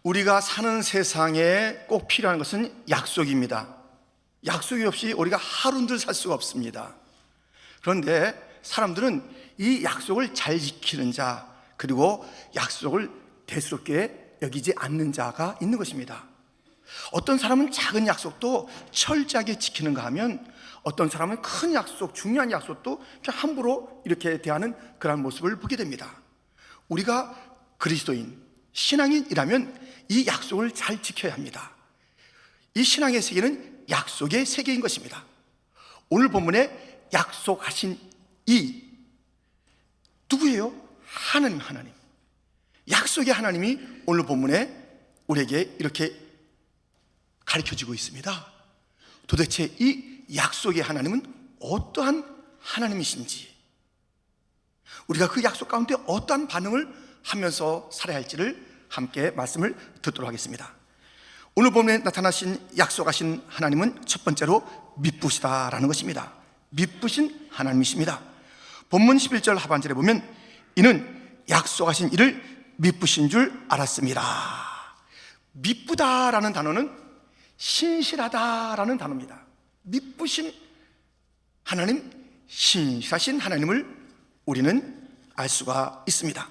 우리가 사는 세상에 꼭 필요한 것은 약속입니다. 약속이 없이 우리가 하루도 살 수가 없습니다. 그런데 사람들은 이 약속을 잘 지키는 자, 그리고 약속을 대수롭게 여기지 않는 자가 있는 것입니다. 어떤 사람은 작은 약속도 철저하게 지키는가 하면, 어떤 사람은 큰 약속, 중요한 약속도 그냥 함부로 이렇게 대하는 그런 모습을 보게 됩니다. 우리가 그리스도인, 신앙인이라면 이 약속을 잘 지켜야 합니다. 이 신앙의 세계는 약속의 세계인 것입니다. 오늘 본문에 약속하신 이 누구예요? 하나님. 약속의 하나님이 오늘 본문에 우리에게 이렇게 가르쳐지고 있습니다. 도대체 이 약속의 하나님은 어떠한 하나님이신지, 우리가 그 약속 가운데 어떠한 반응을 하면서 살아야 할지를 함께 말씀을 듣도록 하겠습니다. 오늘 본문에 나타나신 약속하신 하나님은 첫 번째로 미쁘시다라는 것입니다. 미쁘신 하나님이십니다. 본문 11절 하반절에 보면 이는 약속하신 이를 미쁘신 줄 알았습니다. 미쁘다라는 단어는 신실하다라는 단어입니다. 미쁘신 하나님, 신실하신 하나님을 우리는 알 수가 있습니다.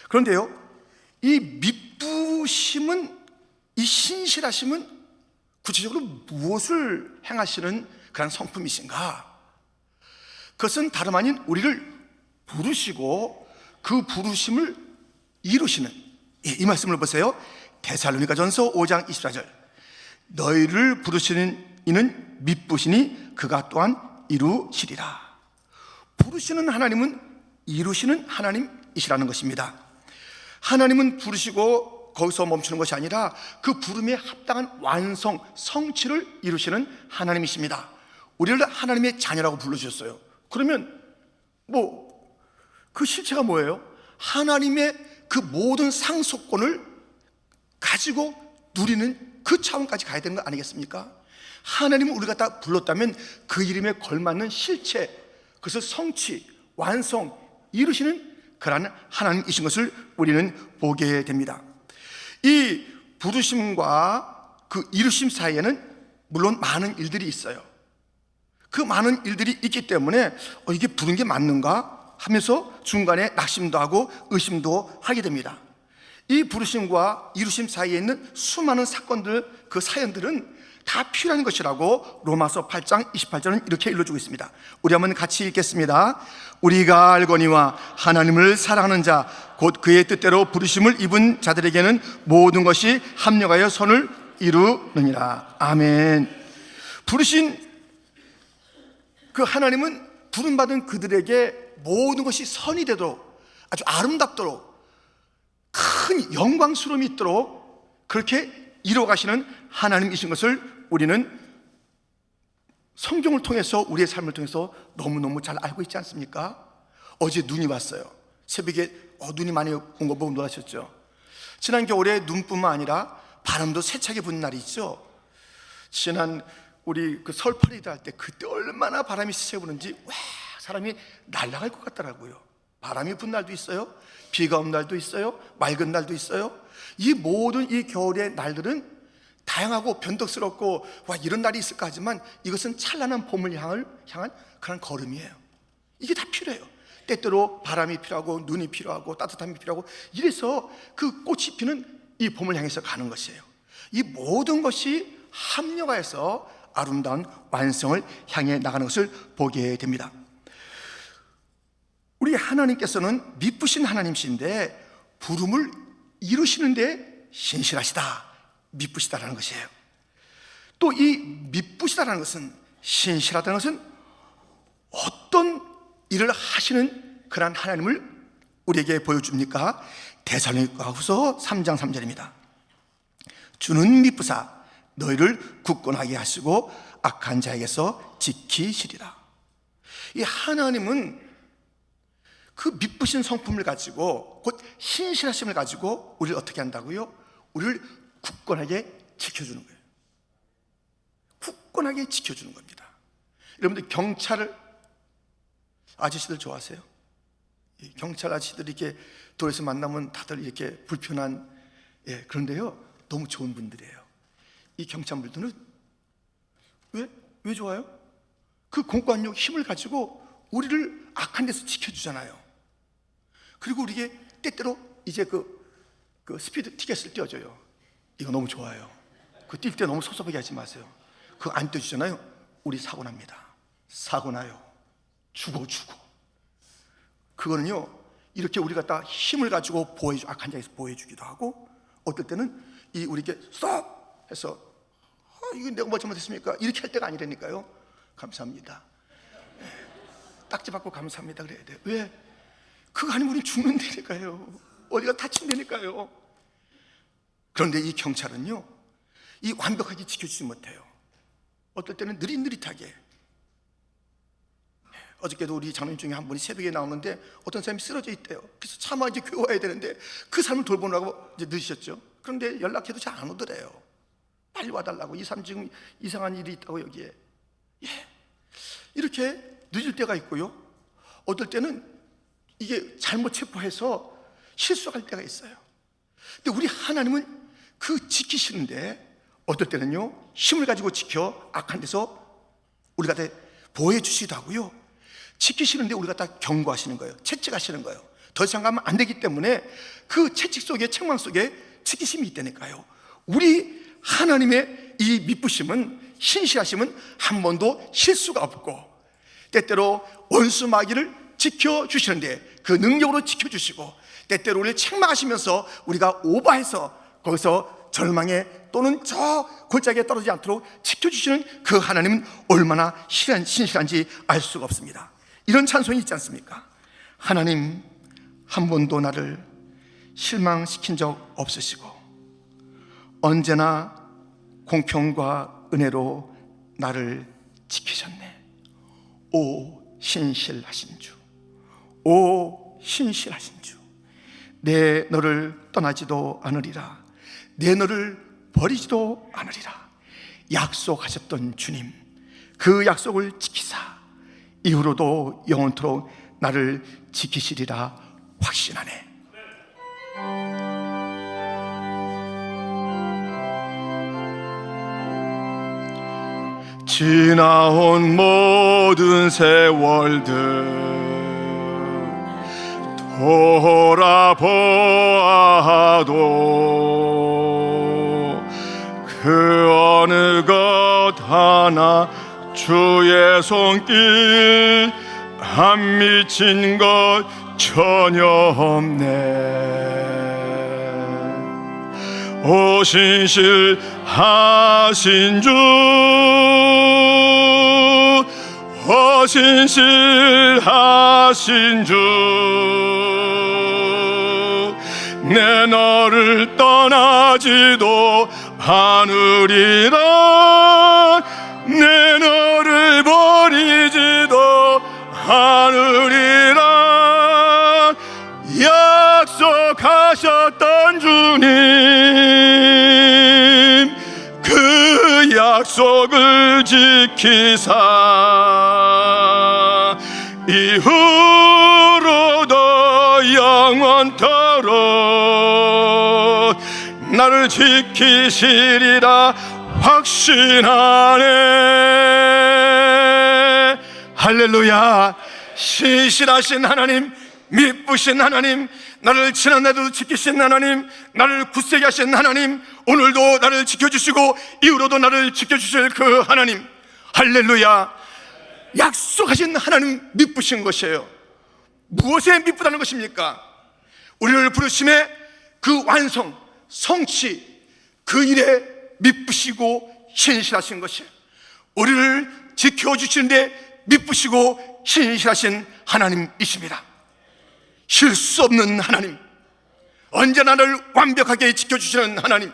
그런데요, 이 미쁘심은, 이 신실하심은 구체적으로 무엇을 행하시는 그런 성품이신가? 그것은 다름 아닌 우리를 부르시고 그 부르심을 이루시는, 이 말씀을 보세요. 데살로니가전서 5장 24절, 너희를 부르시는 이는 미쁘시니 그가 또한 이루시리라. 부르시는 하나님은 이루시는 하나님이시라는 것입니다. 하나님은 부르시고 거기서 멈추는 것이 아니라 그 부름에 합당한 완성, 성취를 이루시는 하나님이십니다. 우리를 하나님의 자녀라고 불러주셨어요. 그러면 그 실체가 뭐예요? 하나님의 그 모든 상속권을 가지고 누리는 그 차원까지 가야 되는 거 아니겠습니까? 하나님을 우리가 딱 불렀다면 그 이름에 걸맞는 실체, 그것을 성취, 완성, 이루시는 그러한 하나님이신 것을 우리는 보게 됩니다. 이 부르심과 그 이루심 사이에는 물론 많은 일들이 있어요. 그 많은 일들이 있기 때문에 이게 부른 게 맞는가 하면서 중간에 낙심도 하고 의심도 하게 됩니다. 이 부르심과 이루심 사이에 있는 수많은 사건들, 그 사연들은 다 필요한 것이라고 로마서 8장 28절은 이렇게 일러주고 있습니다. 우리 한번 같이 읽겠습니다. 우리가 알거니와 하나님을 사랑하는 자 곧 그의 뜻대로 부르심을 입은 자들에게는 모든 것이 합력하여 선을 이루느니라. 아멘. 부르신 그 하나님은 부름받은 그들에게 모든 것이 선이 되도록, 아주 아름답도록, 큰 영광스러움이 있도록 그렇게 이루어가시는 하나님이신 것을 우리는 성경을 통해서, 우리의 삶을 통해서 너무너무 잘 알고 있지 않습니까? 어제 눈이 왔어요. 새벽에 눈이 많이 온 거 보고 놀라셨죠? 지난 겨울에 눈뿐만 아니라 바람도 세차게 부는 날이 있죠. 지난 우리 그 설파리드 할 때 그때 얼마나 바람이 세게 부는지 사람이 날아갈 것 같더라고요. 바람이 분 날도 있어요, 비가 온 날도 있어요, 맑은 날도 있어요. 이 모든 이 겨울의 날들은 다양하고 변덕스럽고 이런 날이 있을까 하지만 이것은 찬란한 봄을 향한 그런 걸음이에요. 이게 다 필요해요. 때때로 바람이 필요하고 눈이 필요하고 따뜻함이 필요하고, 이래서 그 꽃이 피는 이 봄을 향해서 가는 것이에요. 이 모든 것이 합력하여서 아름다운 완성을 향해 나가는 것을 보게 됩니다. 우리 하나님께서는 미쁘신 하나님이신데 부름을 이루시는데 신실하시다, 미쁘시다라는 것이에요. 또 이 미쁘시다라는 것은, 신실하다는 것은 어떤 일을 하시는 그런 하나님을 우리에게 보여줍니까? 데살로니가후서 3장 3절입니다. 주는 미쁘사 너희를 굳건하게 하시고 악한 자에게서 지키시리라. 이 하나님은 그 미쁘신 성품을 가지고, 곧 신실하심을 가지고 우리를 어떻게 한다고요? 우리를 굳건하게 지켜주는 거예요. 굳건하게 지켜주는 겁니다. 여러분들 경찰을, 아저씨들 좋아하세요? 경찰 아저씨들이 이렇게 도로에서 만나면 다들 이렇게 불편한 예, 그런데요, 너무 좋은 분들이에요. 이 경찰분들은 왜 좋아요? 그 공권력 힘을 가지고 우리를 악한 데서 지켜주잖아요. 그리고 우리에게 때때로 이제 그 스피드 티켓을 떼어줘요. 이거 너무 좋아요. 그 뛸 때 너무 섭섭하게 하지 마세요. 그거 안 떼주잖아요. 우리 사고 납니다. 사고 나요. 죽어. 그거는요, 이렇게 우리가 다 힘을 가지고 악한 자에서 보호해주기도 하고, 어떨 때는 우리에게 스톱 해서 이거 내가 뭐 잘못했습니까? 이렇게 할 때가 아니라니까요. 감사합니다. 딱지 받고 감사합니다 그래야 돼요. 왜? 그거 아니면 우리 죽는다니까요. 어디가 다친다니까요. 그런데 이 경찰은요, 이 완벽하게 지켜주지 못해요. 어떨 때는 느릿느릿하게. 어저께도 우리 장로님 중에 한 분이 새벽에 나오는데 어떤 사람이 쓰러져 있대요. 그래서 차마 이제 교회 와야 되는데 그 사람을 돌보느라고 이제 늦으셨죠. 그런데 연락해도 잘 안 오더래요. 빨리 와달라고. 이 사람 지금 이상한 일이 있다고 여기에. 이렇게 늦을 때가 있고요. 어떨 때는 이게 잘못 체포해서 실수할 때가 있어요. 근데 우리 하나님은 그 지키시는데 어떨 때는요, 힘을 가지고 지켜 악한 데서 우리가 다 보호해 주시기도 하고요, 지키시는데 우리가 다 경고하시는 거예요. 채찍하시는 거예요. 더 이상 가면 안 되기 때문에 그 채찍 속에, 책망 속에 지키심이 있다니까요. 우리 하나님의 이 미쁘심은, 신실하심은 한 번도 실수가 없고, 때때로 원수 마귀를 지켜주시는데 그 능력으로 지켜주시고, 때때로 우리를 책망하시면서 우리가 오버해서 거기서 절망에 또는 저 골짜기에 떨어지지 않도록 지켜주시는 그 하나님은 얼마나 신실한지 알 수가 없습니다. 이런 찬송이 있지 않습니까? 하나님, 한 번도 나를 실망시킨 적 없으시고 언제나 공평과 은혜로 나를 지키셨네. 오 신실하신 주, 오 신실하신 주, 내 너를 떠나지도 않으리라, 내 너를 버리지도 않으리라 약속하셨던 주님, 그 약속을 지키사 이후로도 영원토록 나를 지키시리라 확신하네. 지나온 모든 세월들 돌아보아도 그 어느 것 하나 주의 손길 안 미친 것 전혀 없네. 오 신실하신 주, 오 신실하신 주, 내 너를 떠나지도 않으리라, 내 너를 버리지도 않으리라 약속하셨던 주님, 그 약속을 지키사 이후로도 영원토록 나를 지키시리라 확신하네. 할렐루야. 신실하신 하나님, 미쁘신 하나님, 나를 지난날도 지키신 하나님, 나를 굳세게 하신 하나님, 오늘도 나를 지켜주시고 이후로도 나를 지켜주실 그 하나님, 할렐루야. 약속하신 하나님, 미쁘신 것이에요. 무엇에 미쁘다는 것입니까? 우리를 부르심에 그 완성, 성취, 그 일에 미쁘시고 신실하신 것이에요. 우리를 지켜주시는데 미쁘시고 신실하신 하나님이십니다. 실수 없는 하나님, 언제나 나를 완벽하게 지켜주시는 하나님,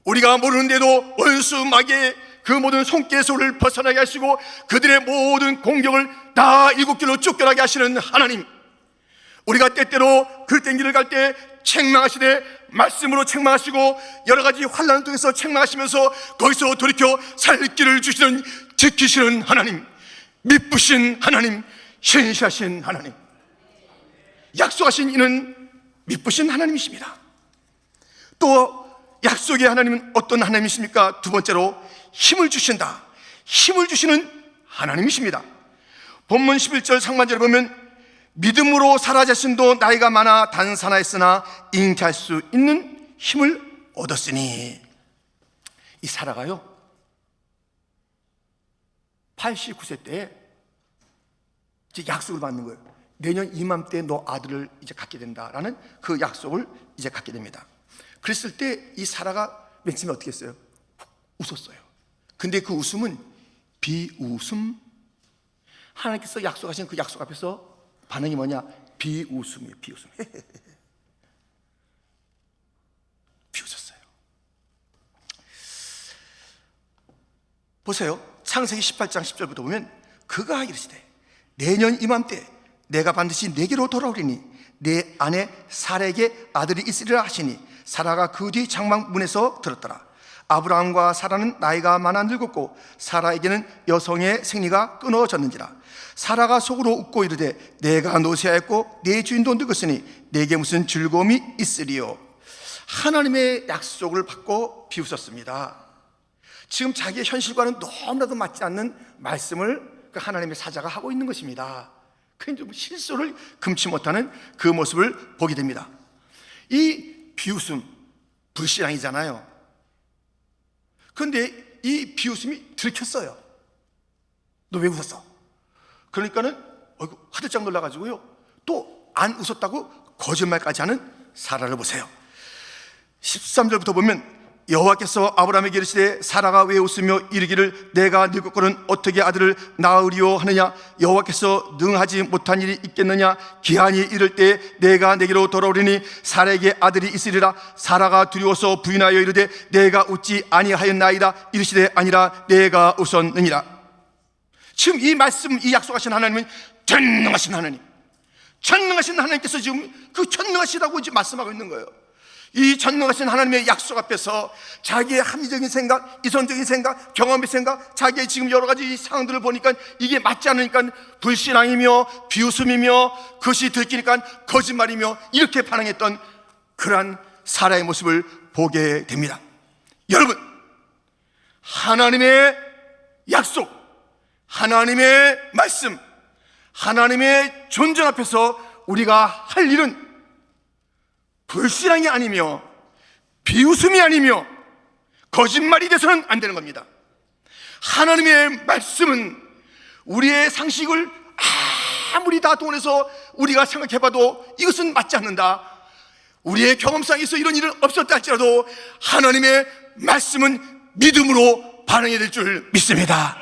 우리가 모르는데도 원수 마귀의 그 모든 손길에서 우리를 벗어나게 하시고 그들의 모든 공격을 다 일곱 길로 쫓겨나게 하시는 하나님, 우리가 때때로 그릇된 길을 갈 때 책망하시되 말씀으로 책망하시고 여러 가지 환난을 통해서 책망하시면서 거기서 돌이켜 살 길을 주시는, 지키시는 하나님, 미쁘신 하나님, 신실하신 하나님, 약속하신 이는 미쁘신 하나님이십니다. 또 약속의 하나님은 어떤 하나님이십니까? 두 번째로 힘을 주신다. 힘을 주시는 하나님이십니다. 본문 11절 상반절에 보면 믿음으로 사라 자신도 나이가 많아 단산하였으나 잉태할 수 있는 힘을 얻었으니, 이 사라가요 89세 때에 이제 약속을 받는 거예요. 내년 이맘때 너 아들을 이제 갖게 된다라는 그 약속을 이제 갖게 됩니다. 그랬을 때 이 사라가 맨 처음에 어떻게 했어요? 웃었어요. 근데 그 웃음은 비웃음, 하나님께서 약속하신 그 약속 앞에서 반응이 뭐냐? 비웃음이에요. 비웃음. 비웃었어요. 보세요. 창세기 18장 10절부터 보면 그가 이르시되 내년 이맘때 내가 반드시 내게로 돌아오리니 내 아내 사라에게 아들이 있으리라 하시니 사라가 그 뒤 장막문에서 들었더라. 아브라함과 사라는 나이가 많아 늙었고 사라에게는 여성의 생리가 끊어졌는지라. 사라가 속으로 웃고 이르되 내가 노쇠하였고 내 주인도 늙었으니 내게 무슨 즐거움이 있으리요. 하나님의 약속을 받고 비웃었습니다. 지금 자기의 현실과는 너무나도 맞지 않는 말씀을 그 하나님의 사자가 하고 있는 것입니다. 그런데 실수를 금치 못하는 그 모습을 보게 됩니다. 이 비웃음, 불신앙이잖아요. 그런데 이 비웃음이 들켰어요. 너 왜 웃었어? 그러니까는 화들짝 놀라가지고요, 또 안 웃었다고 거짓말까지 하는 사라를 보세요. 13절부터 보면 여호와께서 아브라함에게 이르시되 사라가 왜 웃으며 이르기를 내가 늙었거든 어떻게 아들을 낳으리오 하느냐? 여호와께서 능하지 못한 일이 있겠느냐? 기한이 이를 때 내가 내게로 돌아오리니 사라에게 아들이 있으리라. 사라가 두려워서 부인하여 이르되 내가 웃지 아니하였나이다. 이르시되 아니라 내가 웃었느니라. 지금 이 말씀, 이 약속하신 하나님은 전능하신 하나님, 전능하신 하나님께서 지금 그 전능하시다고 지금 말씀하고 있는 거예요. 이 전능하신 하나님의 약속 앞에서 자기의 합리적인 생각, 이성적인 생각, 경험의 생각, 자기의 지금 여러 가지 상황들을 보니까 이게 맞지 않으니까 불신앙이며 비웃음이며 그것이 들키니까 거짓말이며 이렇게 반응했던 그러한 사라의 모습을 보게 됩니다. 여러분, 하나님의 약속, 하나님의 말씀, 하나님의 존재 앞에서 우리가 할 일은 불신앙이 아니며 비웃음이 아니며 거짓말이 돼서는 안 되는 겁니다. 하나님의 말씀은 우리의 상식을 아무리 다 동원해서 우리가 생각해봐도 이것은 맞지 않는다, 우리의 경험상에서 이런 일은 없었다 할지라도 하나님의 말씀은 믿음으로 반응해야 될 줄 믿습니다.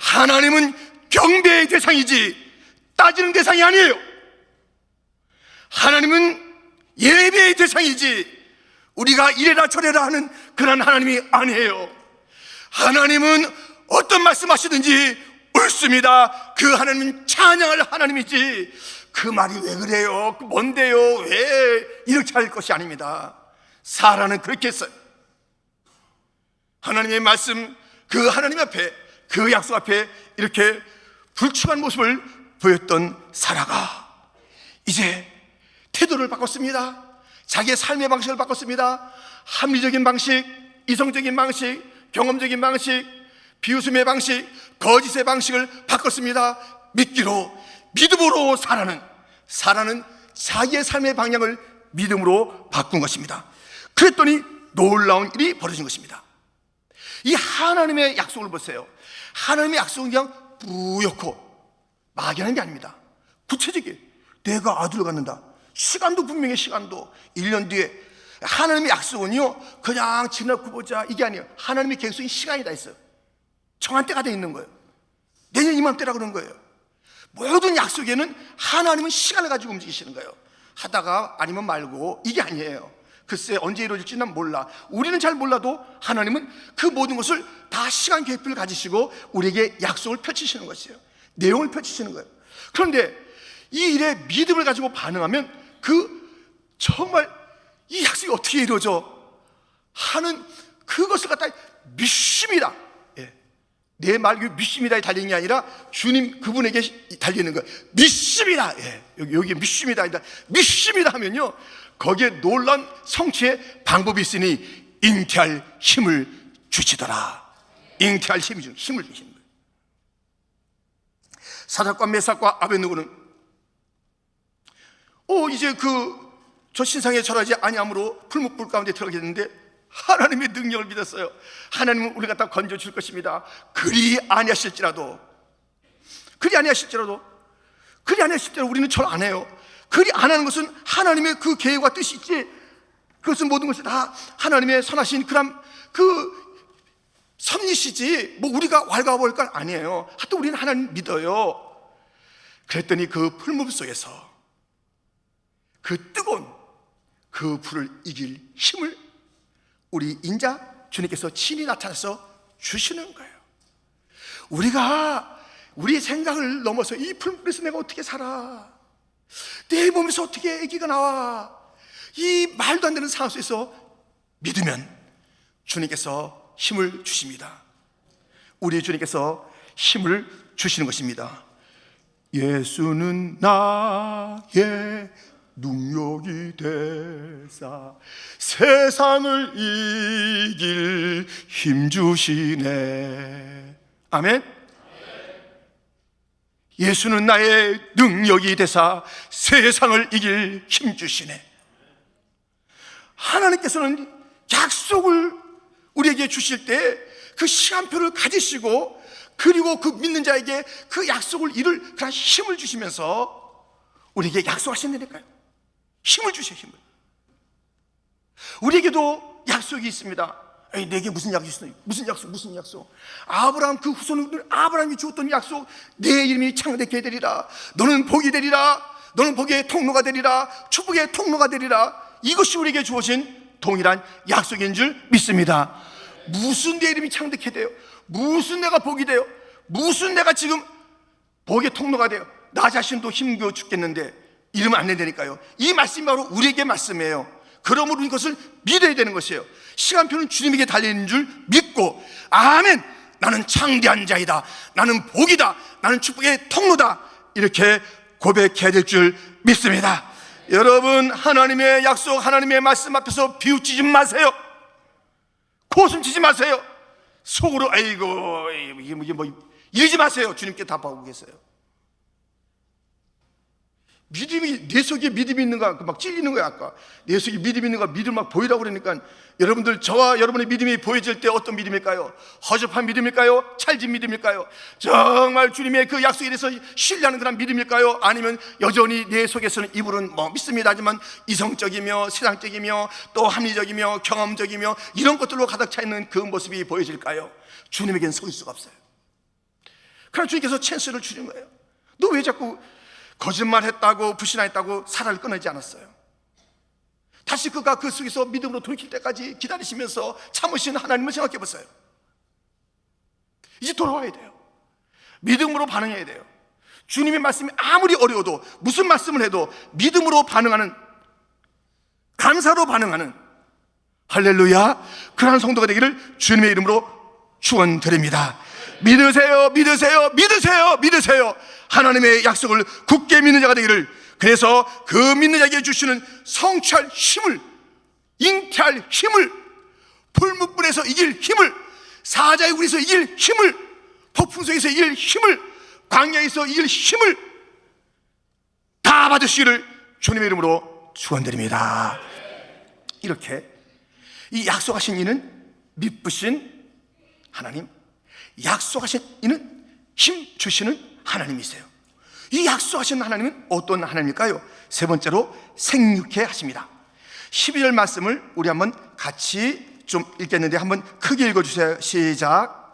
하나님은 경배의 대상이지 따지는 대상이 아니에요. 하나님은 예배의 대상이지 우리가 이래라 저래라 하는 그런 하나님이 아니에요. 하나님은 어떤 말씀하시든지 옳습니다. 그 하나님은 찬양할 하나님이지 그 말이 왜 그래요? 뭔데요? 왜 이렇게 할 것이 아닙니다. 사라는 그렇게 했어요. 하나님의 말씀, 그 하나님 앞에, 그 약속 앞에 이렇게 불충한 모습을 보였던 사라가 이제 태도를 바꿨습니다. 자기의 삶의 방식을 바꿨습니다. 합리적인 방식, 이성적인 방식, 경험적인 방식, 비웃음의 방식, 거짓의 방식을 바꿨습니다. 믿음으로 사라는 자기의 삶의 방향을 믿음으로 바꾼 것입니다. 그랬더니 놀라운 일이 벌어진 것입니다. 이 하나님의 약속을 보세요. 하나님의 약속은 그냥 뿌옇고 막연한 게 아닙니다. 구체적이에요. 내가 아들을 갖는다. 시간도 분명히 시간도 1년 뒤에. 하나님의 약속은요 그냥 지나고 보자 이게 아니에요. 하나님의 계획속인 시간이 다 있어요. 정한 때가 돼 있는 거예요. 내년 이맘때라고 그런 거예요. 모든 약속에는 하나님은 시간을 가지고 움직이시는 거예요. 하다가 아니면 말고 이게 아니에요. 글쎄 언제 이루어질지 난 몰라. 우리는 잘 몰라도 하나님은 그 모든 것을 다 시간 계획표를 가지시고 우리에게 약속을 펼치시는 것이에요. 내용을 펼치시는 거예요. 그런데 이 일에 믿음을 가지고 반응하면 정말 이 약속이 어떻게 이루어져 하는 그것을 갖다 믿습니다. 예. 내 말 믿습니다에 달리는 게 아니라 주님 그분에게 달리는 거예요. 믿습니다. 예, 여기 믿습니다. 믿습니다 하면요, 거기에 놀란 성취의 방법이 있으니 잉태할 힘을 주시더라. 잉태할 힘을 주시는 거예요. 사삭과 메삭과 아벳느고는 이제 저 신상에 절하지 아니함으로 풀무불 가운데 들어가게 됐는데 하나님의 능력을 믿었어요. 하나님은 우리가 다 건져줄 것입니다. 그리 아니하실지라도 우리는 절 안 해요. 그리 안 하는 것은 하나님의 그 계획과 뜻이 있지, 그것은 모든 것이 다 하나님의 선하신 그런 섭리시지 뭐 우리가 왈가왈부할 건 아니에요. 하여튼 우리는 하나님 믿어요. 그랬더니 그 풀무불 속에서 그 뜨거운 그 불을 이길 힘을 우리 인자 주님께서 친히 나타나서 주시는 거예요. 우리가 우리의 생각을 넘어서 이 풀무불에서 내가 어떻게 살아, 내 몸에서 어떻게 아기가 나와, 이 말도 안 되는 상황 속에서 믿으면 주님께서 힘을 주십니다. 우리 주님께서 힘을 주시는 것입니다. 예수는 나의 능력이 되사 세상을 이길 힘 주시네. 아멘. 예수는 나의 능력이 되사 세상을 이길 힘 주시네. 하나님께서는 약속을 우리에게 주실 때 그 시간표를 가지시고, 그리고 그 믿는 자에게 그 약속을 이룰 그런 힘을 주시면서 우리에게 약속하신다니까요. 힘을 주셔요. 힘을. 우리에게도 약속이 있습니다. 에이, 내게 무슨 약속이 있어요? 무슨 약속? 아브라함 그 후손들 아브라함이 주었던 약속, 내 이름이 창대케 되리라, 너는 복이 되리라, 너는 복의 통로가 되리라, 축복의 통로가 되리라. 이것이 우리에게 주어진 동일한 약속인 줄 믿습니다. 무슨 내 이름이 창대케 돼요? 무슨 내가 복이 돼요? 무슨 내가 지금 복의 통로가 돼요? 나 자신도 힘겨워 죽겠는데 이러면 안 된다니까요. 이 말씀이 바로 우리에게 말씀이에요. 그러므로 이것을 믿어야 되는 것이에요. 시간표는 주님에게 달려있는 줄 믿고, 아멘, 나는 창대한 자이다, 나는 복이다, 나는 축복의 통로다, 이렇게 고백해야 될 줄 믿습니다. 여러분, 하나님의 약속, 하나님의 말씀 앞에서 비웃지지 마세요. 고슴치지 마세요. 속으로 아이고 이게 뭐 이러지 마세요. 주님께 답하고 계세요. 믿음이, 내 속에 믿음이 있는가 막 찔리는 거야. 아까 내 속에 믿음이 있는가, 믿음 막 보이라고 그러니까, 여러분들, 저와 여러분의 믿음이 보여질 때 어떤 믿음일까요? 허접한 믿음일까요? 찰진 믿음일까요? 정말 주님의 그 약속에 대해서 신뢰하는 그런 믿음일까요? 아니면 여전히 내 속에서는 입으로는 뭐 믿습니다 하지만 이성적이며 세상적이며 또 합리적이며 경험적이며 이런 것들로 가득 차 있는 그 모습이 보여질까요? 주님에게는 설 수가 없어요. 그러나 주님께서 찬스를 주는 거예요. 너 왜 자꾸 거짓말했다고 불신했다고 사라를 끊어지 않았어요. 다시 그가 그 속에서 믿음으로 돌이킬 때까지 기다리시면서 참으신 하나님을 생각해 보세요. 이제 돌아와야 돼요. 믿음으로 반응해야 돼요. 주님의 말씀이 아무리 어려워도, 무슨 말씀을 해도 믿음으로 반응하는, 감사로 반응하는, 할렐루야, 그러한 성도가 되기를 주님의 이름으로 축원드립니다. 믿으세요, 믿으세요, 믿으세요, 믿으세요. 하나님의 약속을 굳게 믿는 자가 되기를. 그래서 그 믿는 자에게 주시는 성취할 힘을, 잉태할 힘을, 풀무불에서 이길 힘을, 사자의 굴에서 이길 힘을, 폭풍 속에서 이길 힘을, 광야에서 이길 힘을 다 받으시기를 주님의 이름으로 축원드립니다. 이렇게 이 약속하신 이는 믿으신 하나님, 약속하신 이는 힘 주시는 하나님이세요. 이 약속하신 하나님은 어떤 하나님일까요? 세 번째로 생육해 하십니다. 12절 말씀을 우리 한번 같이 좀 읽겠는데 한번 크게 읽어주세요. 시작.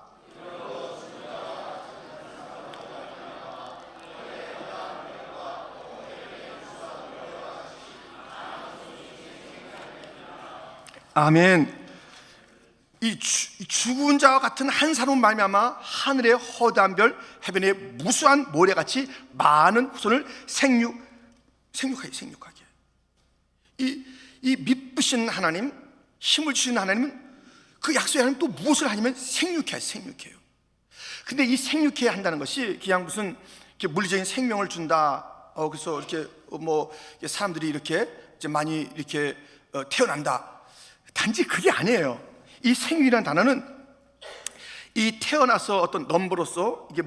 아멘. 이 죽은 자와 같은 한 사람 말미암아 하늘의 허다한 별, 해변의 무수한 모래같이 많은 후손을 생육하게. 이 믿으신 하나님, 힘을 주신 하나님은 그 약속의 하나님 또 무엇을 하냐면 생육해요. 근데 이 생육해야 한다는 것이 그냥 무슨 이렇게 물리적인 생명을 준다, 그래서 이렇게 뭐 사람들이 이렇게 이제 많이 이렇게 태어난다, 단지 그게 아니에요. 이 생육이라는 단어는 이 태어나서 어떤 넘버로서 이게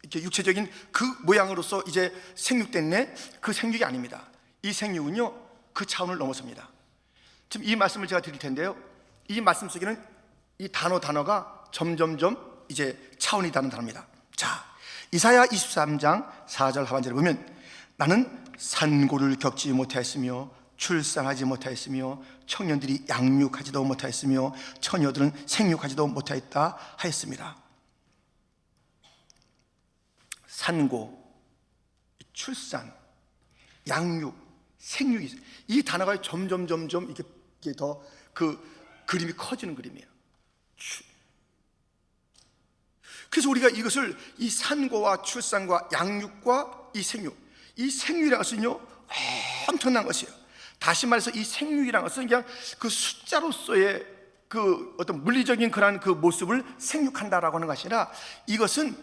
이렇게 육체적인 그 모양으로서 이제 생육됐네, 그 생육이 아닙니다. 이 생육은요, 그 차원을 넘어섭니다. 지금 이 말씀을 제가 드릴 텐데요, 이 말씀 속에는 이 단어가 점점점 이제 차원이 다른 단어입니다. 자, 이사야 23장 4절 하반절에 보면 나는 산고를 겪지 못하였으며 출산하지 못하였으며 청년들이 양육하지도 못하였으며 처녀들은 생육하지도 못하였다 하였습니다. 산고, 출산, 양육, 생육이, 이 단어가 점점 이게 더 그 그림이 커지는 그림이에요. 그래서 우리가 이것을 이 산고와 출산과 양육과 이 생육이라는 것은요, 엄청난 것이에요. 다시 말해서 이 생육이라는 것은 그냥 그 숫자로서의 그 어떤 물리적인 그런 그 모습을 생육한다라고 하는 것이 아니라, 이것은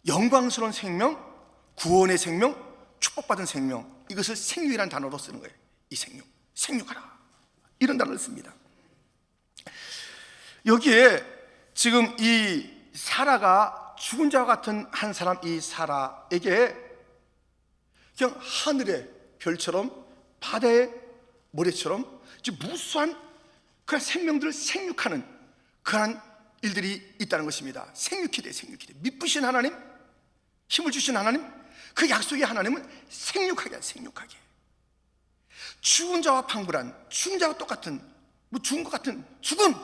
영광스러운 생명, 구원의 생명, 축복받은 생명, 이것을 생육이라는 단어로 쓰는 거예요. 이 생육하라, 이런 단어를 씁니다. 여기에 지금 이 사라가 죽은 자와 같은 한 사람, 이 사라에게 그냥 하늘의 별처럼 바다의 모래처럼 무수한 그런 생명들을 생육하는 그런 일들이 있다는 것입니다. 생육기대. 미쁘신 하나님, 힘을 주신 하나님, 그 약속의 하나님은 생육하게. 죽은 자와 방불한, 죽은 자와 똑같은, 죽은 것 같은 죽음,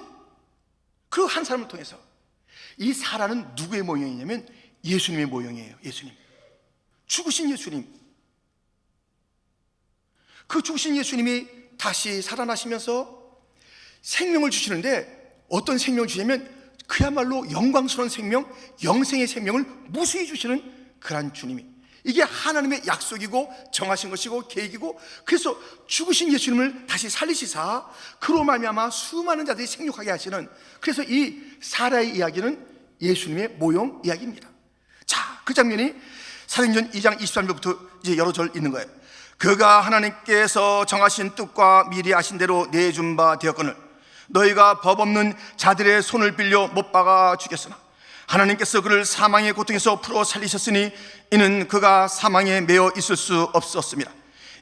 그 한 사람을 통해서 이 사라는 누구의 모형이냐면 예수님의 모형이에요. 예수님, 죽으신 예수님. 그 죽으신 예수님이 다시 살아나시면서 생명을 주시는데, 어떤 생명을 주냐면 그야말로 영광스러운 생명, 영생의 생명을 무수히 주시는 그런 주님이, 이게 하나님의 약속이고 정하신 것이고 계획이고, 그래서 죽으신 예수님을 다시 살리시사 그로 말미암아 수많은 자들이 생육하게 하시는, 그래서 이 사라의 이야기는 예수님의 모형 이야기입니다. 자, 그 장면이 사도행전 2장 23절부터 이제 여러 절 있는 거예요. 그가 하나님께서 정하신 뜻과 미리 아신 대로 내준 바 되었거늘 너희가 법 없는 자들의 손을 빌려 못 박아 죽였으나 하나님께서 그를 사망의 고통에서 풀어 살리셨으니 이는 그가 사망에 매어 있을 수 없었습니다.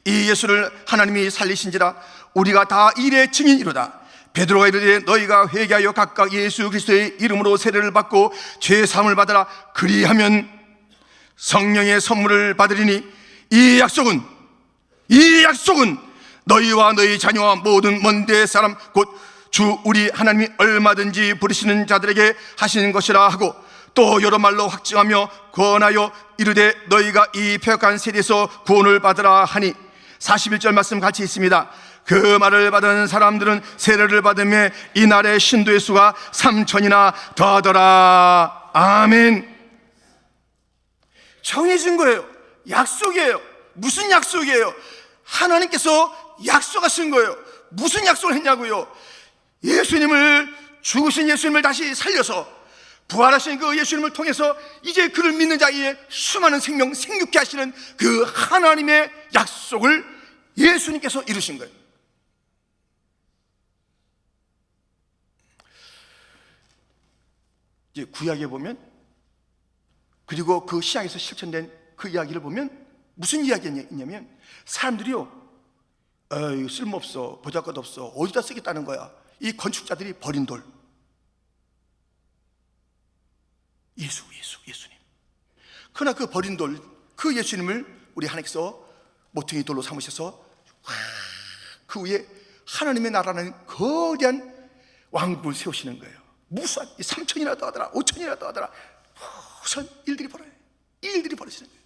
이 예수를 하나님이 살리신지라 우리가 다 일의 증인이로다. 베드로가 이르되 너희가 회개하여 각각 예수 그리스도의 이름으로 세례를 받고 죄 사함을 받으라. 그리하면 성령의 선물을 받으리니 이 약속은 너희와 너희 자녀와 모든 먼데 사람 곧 주 우리 하나님이 얼마든지 부르시는 자들에게 하시는 것이라 하고, 또 여러 말로 확증하며 권하여 이르되 너희가 이 패역한 세대에서 구원을 받으라 하니 41절 말씀 같이 있습니다. 그 말을 받은 사람들은 세례를 받으며 이날의 신도의 수가 3,000이나 더하더라. 아멘. 정해진 거예요. 약속이에요. 무슨 약속이에요? 하나님께서 약속하신 거예요. 무슨 약속을 했냐고요? 죽으신 예수님을 다시 살려서 부활하신 그 예수님을 통해서 이제 그를 믿는 자의 수많은 생명 생육케 하시는 그 하나님의 약속을 예수님께서 이루신 거예요. 이제 구약에 보면, 그리고 그 신약에서 실천된 그 이야기를 보면 무슨 이야기가 있냐면, 사람들이요, 이거 쓸모없어, 보잘것없어, 어디다 쓰겠다는 거야. 이 건축자들이 버린 돌, 예수님. 그러나 그 버린 돌, 그 예수님을 우리 하나님께서 모퉁이 돌로 삼으셔서 그 위에 하나님의 나라는 거대한 왕국을 세우시는 거예요. 무수한 3,000이라도 하더라, 5,000이라도 하더라, 무슨 일들이 벌어지는 거예요.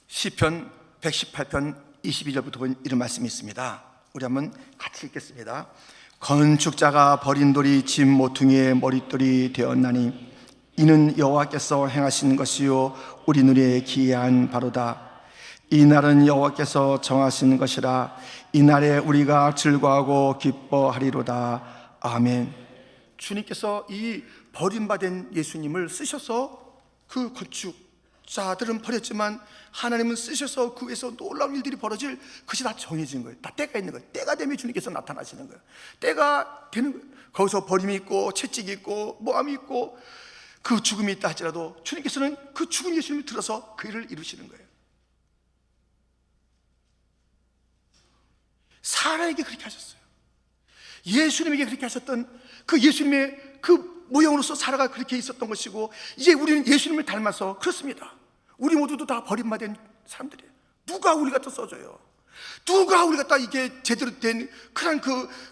시편 118편 22절부터 보면 이런 말씀이 있습니다. 우리 한번 같이 읽겠습니다. 건축자가 버린 돌이 집 모퉁이의 머릿돌이 되었나니 이는 여호와께서 행하신 것이요 우리 눈에 기이한 바로다. 이 날은 여호와께서 정하신 것이라. 이 날에 우리가 즐거워하고 기뻐하리로다. 아멘. 주님께서 이 버림받은 예수님을 쓰셔서 그 건축자들은 버렸지만 하나님은 쓰셔서 그 위에서 놀라운 일들이 벌어질, 그것이 다 정해진 거예요. 다 때가 있는 거예요. 때가 되면 주님께서 나타나시는 거예요. 때가 되는 거예요. 거기서 버림이 있고 채찍이 있고 모함이 있고 그 죽음이 있다 할지라도 주님께서는 그 죽은 예수님을 들어서 그 일을 이루시는 거예요. 사라에게 그렇게 하셨어요. 예수님에게 그렇게 하셨던 그 예수님의 그 모형으로서 사라가 그렇게 있었던 것이고, 이제 우리는 예수님을 닮아서 그렇습니다. 우리 모두도 다 버림받은 사람들이에요. 누가 우리 갖다 써줘요? 누가 우리 갖다 이게 제대로 된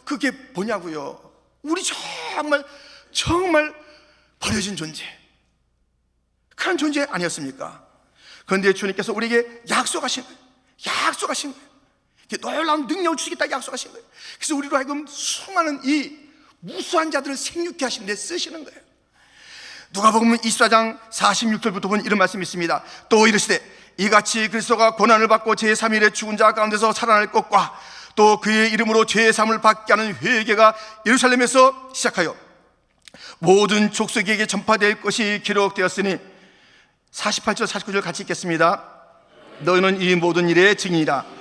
그게 뭐냐고요? 우리 정말 버려진 존재, 그런 존재 아니었습니까? 그런데 주님께서 우리에게 약속하신 거예요. 놀라운 능력을 주시겠다 약속하신 거예요. 그래서 우리로 하여금 수많은 이 무수한 자들을 생육케 하시는데 쓰시는 거예요. 누가복음 24장 46절부터 보면 이런 말씀이 있습니다. 또 이르시되 이같이 그리스도가 고난을 받고 제3일에 죽은 자 가운데서 살아날 것과 또 그의 이름으로 죄의 사함을 받게 하는 회개가 예루살렘에서 시작하여 모든 족속에게 전파될 것이 기록되었으니, 48절 49절 같이 읽겠습니다. 너희는 이 모든 일의 증인이라.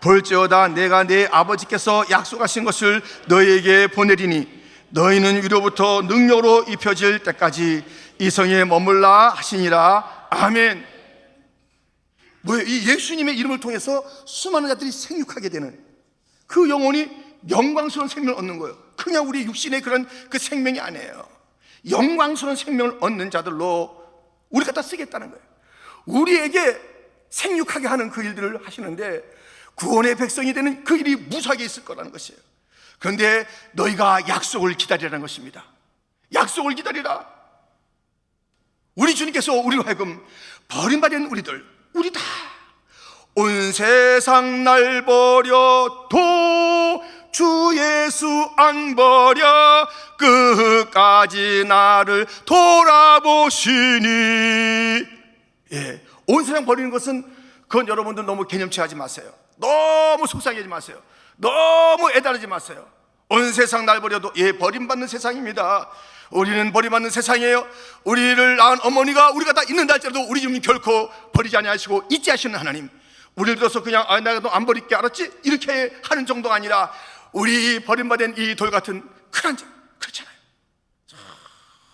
볼지어다 내가 내 아버지께서 약속하신 것을 너희에게 보내리니 너희는 위로부터 능력으로 입혀질 때까지 이 성에 머물라 하시니라. 아멘. 뭐예요? 이 예수님의 이름을 통해서 수많은 자들이 생육하게 되는 그 영혼이 영광스러운 생명을 얻는 거예요. 그냥 우리 육신의 그런 그 생명이 아니에요. 영광스러운 생명을 얻는 자들로 우리 갖다 쓰겠다는 거예요. 우리에게 생육하게 하는 그 일들을 하시는데 구원의 백성이 되는 그 일이 무수하게 있을 거라는 것이에요. 그런데 너희가 약속을 기다리라는 것입니다. 약속을 기다리라. 우리 주님께서 우리로 하여금 버림받은 우리들, 우리 다 온 세상 날 버려도 주 예수 안 버려 끝까지 나를 돌아보시니. 온 세상 버리는 것은 그건 여러분들 너무 개념치 하지 마세요. 너무 속상해하지 마세요. 너무 애달하지 마세요. 온 세상 날 버려도 버림받는 세상입니다. 우리는 버림받는 세상이에요. 우리를 낳은 어머니가 우리가 다 있는 날짜라도 우리 주님 결코 버리지 아니하시고 잊지 하시는 하나님, 우리를 들어서 그냥 내가 너 안 버릴게 알았지? 이렇게 하는 정도가 아니라 우리 버림받은 이 돌 같은 그렇잖아요.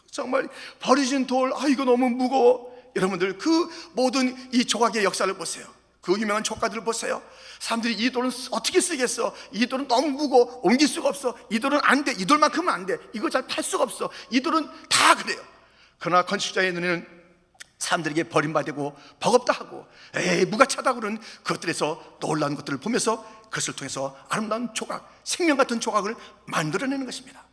정말 버리진 돌, 이거 너무 무거워. 여러분들 그 모든 이 조각의 역사를 보세요. 그 유명한 조각들을 보세요. 사람들이 이 돌은 어떻게 쓰겠어? 이 돌은 너무 무거워, 옮길 수가 없어. 이 돌은 안 돼, 이 돌만큼은 안 돼, 이거 잘 팔 수가 없어. 이 돌은 다 그래요. 그러나 건축자의 눈에는 사람들에게 버림받고 버겁다 하고 무가차다 그런 그것들에서 놀라운 것들을 보면서 그것을 통해서 아름다운 조각, 생명 같은 조각을 만들어내는 것입니다.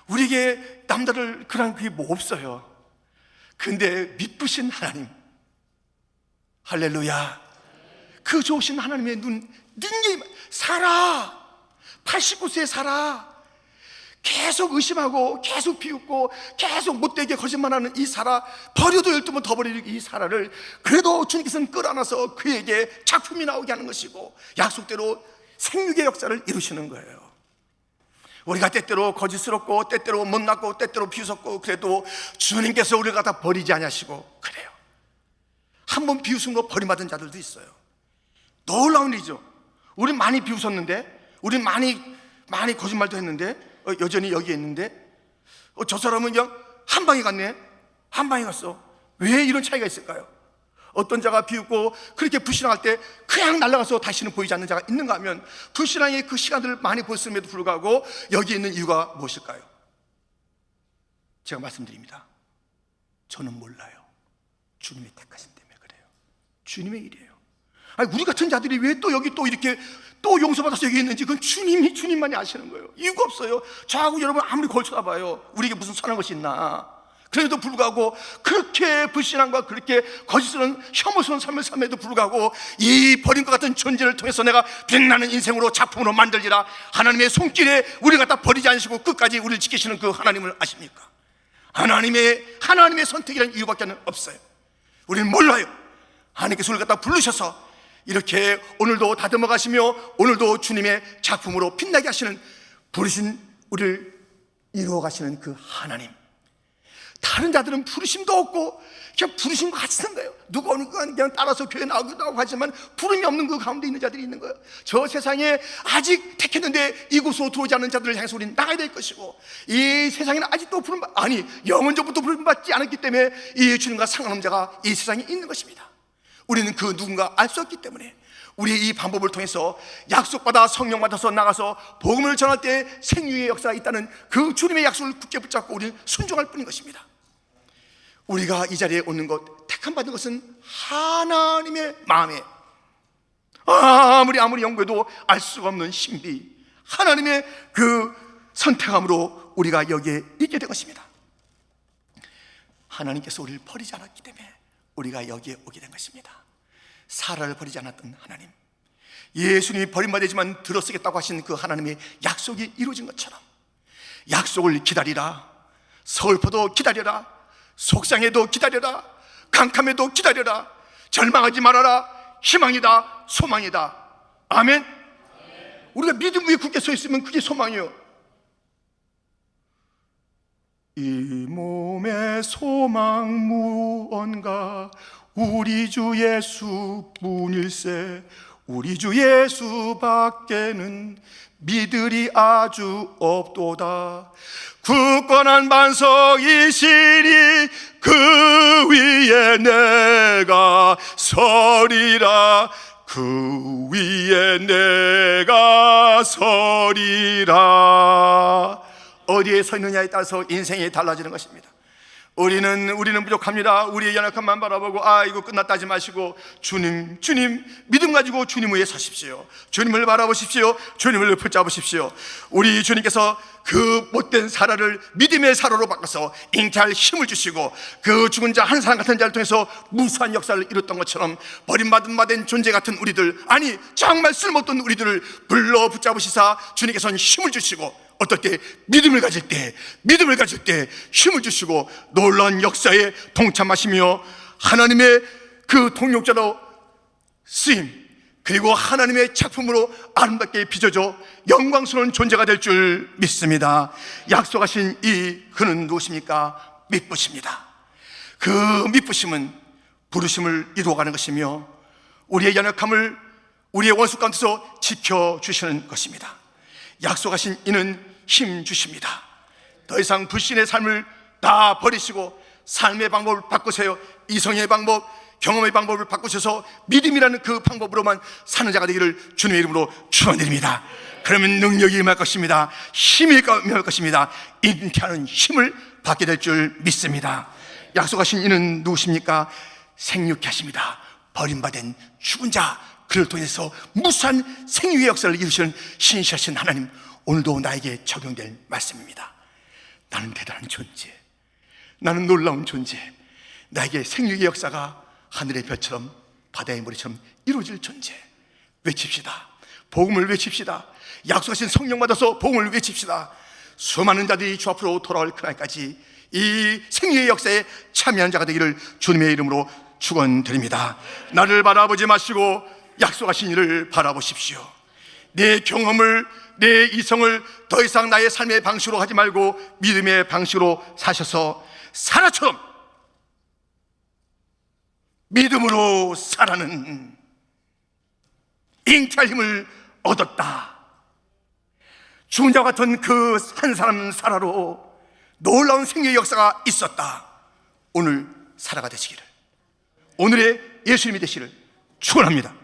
우리에게 남다를 그런 그게 뭐 없어요. 근데 미쁘신 하나님, 할렐루야, 그 좋으신 하나님의 능력이 사라, 89세에 사라, 계속 의심하고 계속 비웃고 계속 못되게 거짓말하는 이 사라, 버려도 12번 더 버리는 이 사라를 그래도 주님께서는 끌어안아서 그에게 작품이 나오게 하는 것이고 약속대로 생육의 역사를 이루시는 거예요. 우리가 때때로 거짓스럽고 때때로 못났고 때때로 비웃었고 그래도 주님께서 우리를 갖다 버리지 아니하시고 그래요. 한번 비웃은 거 버림받은 자들도 있어요. 놀라운 일이죠. 우린 많이 비웃었는데, 우린 많이 거짓말도 했는데 여전히 여기에 있는데 저 사람은 그냥 한 방에 갔네. 한 방에 갔어. 왜 이런 차이가 있을까요? 어떤 자가 비웃고 그렇게 불신앙할 때 그냥 날아가서 다시는 보이지 않는 자가 있는가 하면 불신앙의 그 시간들을 많이 보였음에도 불구하고 여기에 있는 이유가 무엇일까요? 제가 말씀드립니다. 저는 몰라요. 주님의 택하심 때문에 그래요. 주님의 일이에요. 우리 같은 자들이 왜 또 여기 또 이렇게 또 용서받아서 여기 있는지 그건 주님만이 아시는 거예요. 이유가 없어요. 저하고 여러분 아무리 걸쳐다봐요. 우리에게 무슨 선한 것이 있나. 그래도 불구하고 그렇게 불신앙과 그렇게 거짓스러운 혐오스러운 삶을 삶에도 불구하고 이 버린 것 같은 존재를 통해서 내가 빛나는 인생으로 작품으로 만들리라. 하나님의 손길에 우리 갖다 버리지 않으시고 끝까지 우리를 지키시는 그 하나님을 아십니까? 하나님의 선택이라는 이유밖에 없어요. 우리는 몰라요. 하나님께서 우리를 갖다 부르셔서 이렇게 오늘도 다듬어 가시며 오늘도 주님의 작품으로 빛나게 하시는 부르신 우리를 이루어 가시는 그 하나님, 다른 자들은 부르심도 없고 그냥 부르심과 같이 사는 거예요. 누가 오니까 그냥 따라서 교회 나오기도 하고 하지만 부름이 없는 그 가운데 있는 자들이 있는 거예요. 저 세상에 아직 택했는데 이곳으로 들어오지 않는 자들을 향해서 우리는 나가야 될 것이고, 이 세상에는 아직도 영원전부터 부름받지 않았기 때문에 이 주님과 상관없는 자가 이 세상에 있는 것입니다. 우리는 그 누군가 알 수 없기 때문에 우리의 이 방법을 통해서 약속받아 성령 받아서 나가서 복음을 전할 때 생육의 역사가 있다는 그 주님의 약속을 굳게 붙잡고 우리는 순종할 뿐인 것입니다. 우리가 이 자리에 오는 것, 택함 받은 것은 하나님의 마음에 아무리 연구해도 알 수가 없는 신비, 하나님의 그 선택함으로 우리가 여기에 있게 된 것입니다. 하나님께서 우리를 버리지 않았기 때문에 우리가 여기에 오게 된 것입니다. 사라를 버리지 않았던 하나님, 예수님이 버림받았지만 들어서겠다고 하신 그 하나님의 약속이 이루어진 것처럼 약속을 기다리라, 서글퍼도 기다려라, 속상해도 기다려라, 캄캄해도 기다려라, 절망하지 말아라, 희망이다, 소망이다. 아멘. 우리가 믿음 위에 굳게 서 있으면 그게 소망이요. 이 몸의 소망 무언가 우리 주 예수뿐일세, 우리 주 예수밖에는 믿으리 아주 없도다. 굳건한 반석이시니 그 위에 내가 서리라, 그 위에 내가 서리라. 어디에 서 있느냐에 따라서 인생이 달라지는 것입니다. 우리는 부족합니다. 우리의 연약함만 바라보고 이거 끝났다 하지 마시고 주님 믿음 가지고 주님 위에 서십시오. 주님을 바라보십시오. 주님을 붙잡으십시오. 우리 주님께서 그 못된 사라를 믿음의 사라로 바꿔서 잉태할 힘을 주시고 그 죽은 자 한 사람 같은 자를 통해서 무수한 역사를 이뤘던 것처럼 버림받은 존재 같은 우리들, 정말 쓸모없던 우리들을 불러 붙잡으시사 주님께서는 힘을 주시고, 어떨 때 믿음을 가질 때 힘을 주시고 놀라운 역사에 동참하시며 하나님의 그 동역자로 쓰임, 그리고 하나님의 작품으로 아름답게 빚어져 영광스러운 존재가 될 줄 믿습니다. 약속하신 이 그는 누구십니까? 믿부십니다. 그 믿부심은 부르심을 이루어가는 것이며 우리의 연약함을 우리의 원수 가운데서 지켜주시는 것입니다. 약속하신 이는 힘 주십니다. 더 이상 불신의 삶을 다 버리시고 삶의 방법을 바꾸세요. 이성의 방법, 경험의 방법을 바꾸셔서 믿음이라는 그 방법으로만 사는 자가 되기를 주님의 이름으로 축원드립니다. 그러면 능력이 임할 것입니다. 힘이 임할 것입니다. 잉태하는 힘을 받게 될 줄 믿습니다. 약속하신 이는 누구십니까? 생육케 하십니다. 버림받은 죽은 자, 그를 통해서 무수한 생육의 역사를 이루시는 신실하신 하나님, 오늘도 나에게 적용될 말씀입니다. 나는 대단한 존재, 나는 놀라운 존재, 나에게 생육의 역사가 하늘의 별처럼 바다의 모래처럼 이루어질 존재. 외칩시다. 복음을 외칩시다. 약속하신 성령 받아서 복음을 외칩시다. 수많은 자들이 주 앞으로 돌아올 그날까지 이 생육의 역사에 참여한 자가 되기를 주님의 이름으로 축원드립니다. 나를 바라보지 마시고 약속하신 이를 바라보십시오. 내 경험을, 내 이성을 더 이상 나의 삶의 방식으로 하지 말고 믿음의 방식으로 사셔서 사라처럼 믿음으로 살아는 잉태할 힘을 얻었다. 죽은 자와 같은 그 한 사람 사라로 놀라운 생명의 역사가 있었다. 오늘 사라가 되시기를, 오늘의 예수님이 되시기를 축원합니다.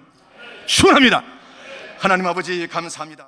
축원합니다. 하나님 아버지 감사합니다.